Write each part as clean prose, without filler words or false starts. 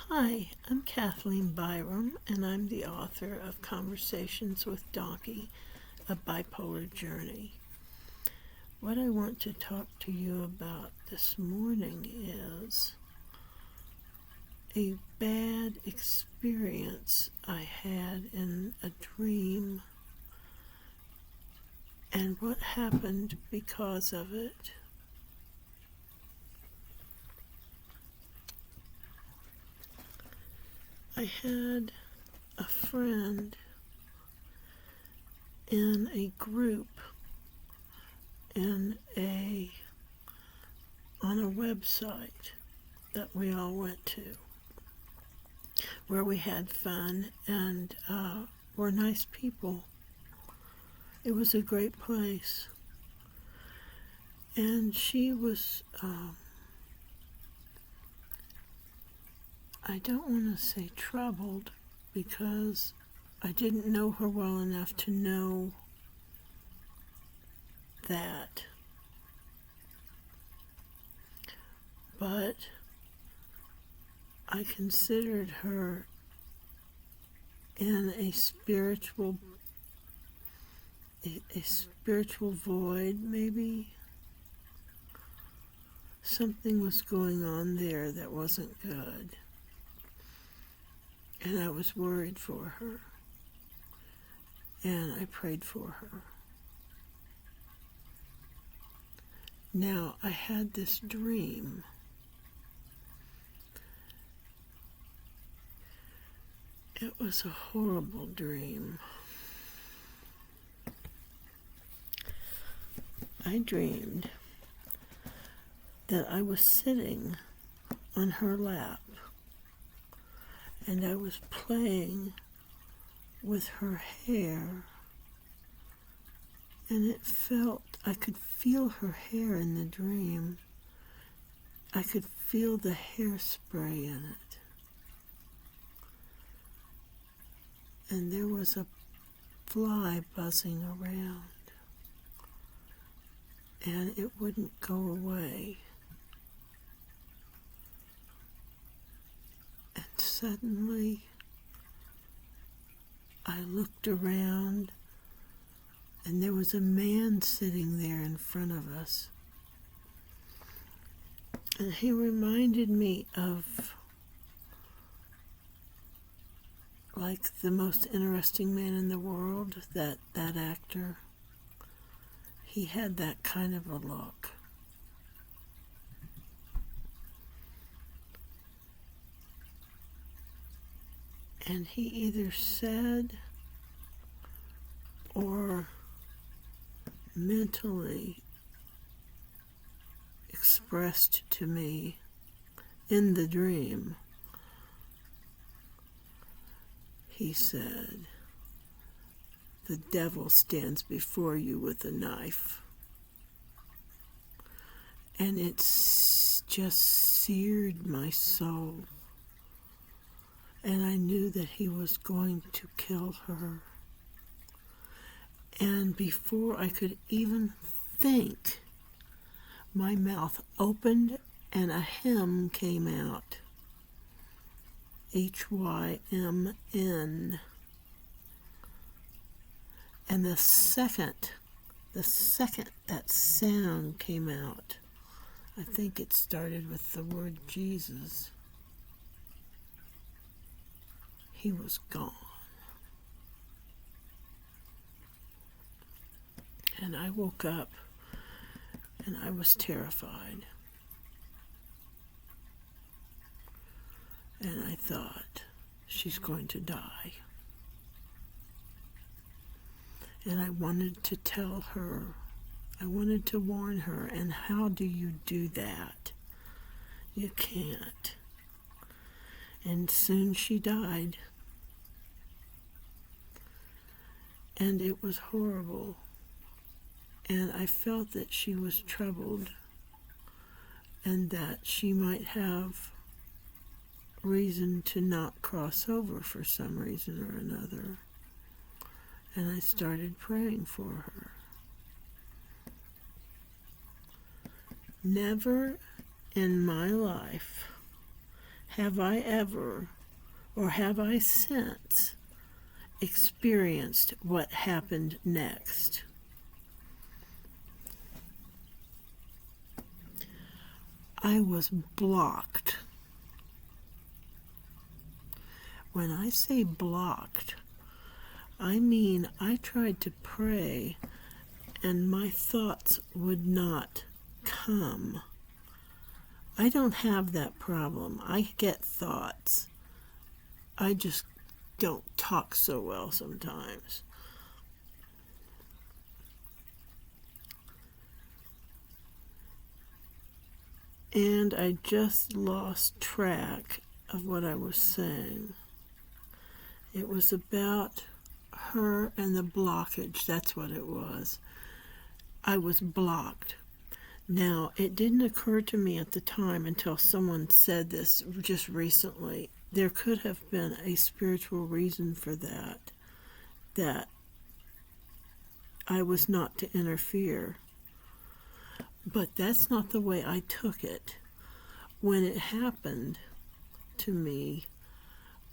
Hi, I'm Kathleen Byram, and I'm the author of Conversations with Donkey, a Bipolar Journey. What I want to talk to you about this morning is a bad experience I had in a dream and what happened because of it. I had a friend in a group on a website that we all went to, where we had fun and were nice people. It was a great place. And she was, I don't want to say troubled, because I didn't know her well enough to know that. But I considered her in a spiritual void, maybe. Something was going on there that wasn't good. And I was worried for her. And I prayed for her. Now, I had this dream. It was a horrible dream. I dreamed that I was sitting on her lap and I was playing with her hair, and I could feel her hair in the dream. I could feel the hairspray in it. And there was a fly buzzing around, and it wouldn't go away. And suddenly, I looked around, and there was a man sitting there in front of us. And he reminded me of like the most interesting man in the world, that actor. He had that kind of a look. And he either said or mentally expressed to me in the dream, he said, "The devil stands before you with a knife." And it's just seared my soul. And I knew that he was going to kill her. And before I could even think, my mouth opened and a hymn came out. HYMN. And the second that sound came out, I think it started with the word Jesus, he was gone. And I woke up and I was terrified. And I thought, she's going to die. And I wanted to tell her, I wanted to warn her, and how do you do that? You can't. And soon she died. And it was horrible. And I felt that she was troubled and that she might have reason to not cross over for some reason or another. And I started praying for her. Never in my life have I ever, or have I since, experienced what happened next. I was blocked. When I say blocked, I mean I tried to pray and my thoughts would not come. I don't have that problem. I get thoughts. I just don't talk so well sometimes. And I just lost track of what I was saying. It was about her and the blockage. That's what it was. I was blocked. Now, it didn't occur to me at the time until someone said this just recently. There could have been a spiritual reason for that I was not to interfere. But that's not the way I took it. When it happened to me,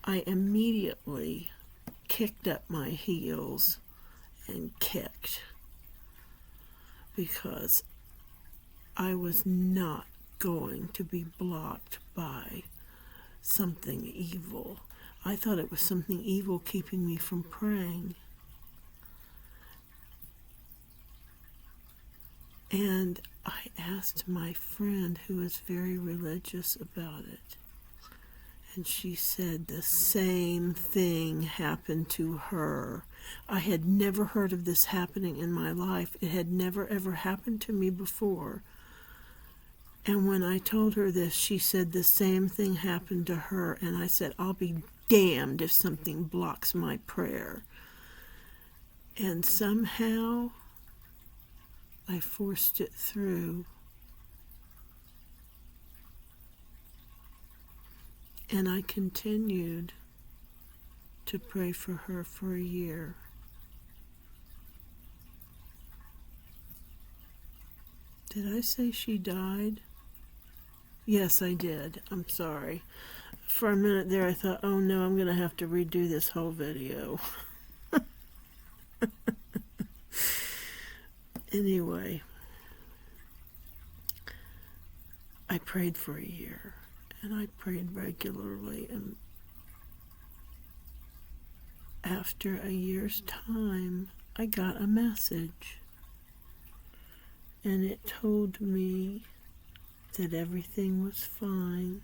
I immediately kicked up my heels and kicked, because I was not going to be blocked by something evil. I thought it was something evil keeping me from praying. And I asked my friend, who is very religious, about it. And she said the same thing happened to her. I had never heard of this happening in my life. It had never ever happened to me before. And when I told her this, she said the same thing happened to her. And I said, I'll be damned if something blocks my prayer. And somehow I forced it through. And I continued to pray for her for a year. Did I say she died? Yes, I did. I'm sorry. For a minute there, I thought, oh no, I'm going to have to redo this whole video. Anyway, I prayed for a year, and I prayed regularly, and after a year's time, I got a message, and it told me that everything was fine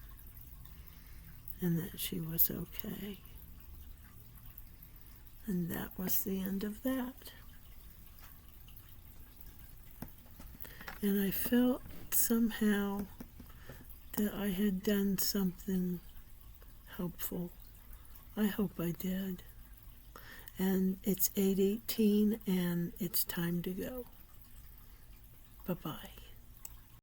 and that she was okay. And that was the end of that. And I felt somehow that I had done something helpful. I hope I did. And it's 8:18 and it's time to go. Bye-bye.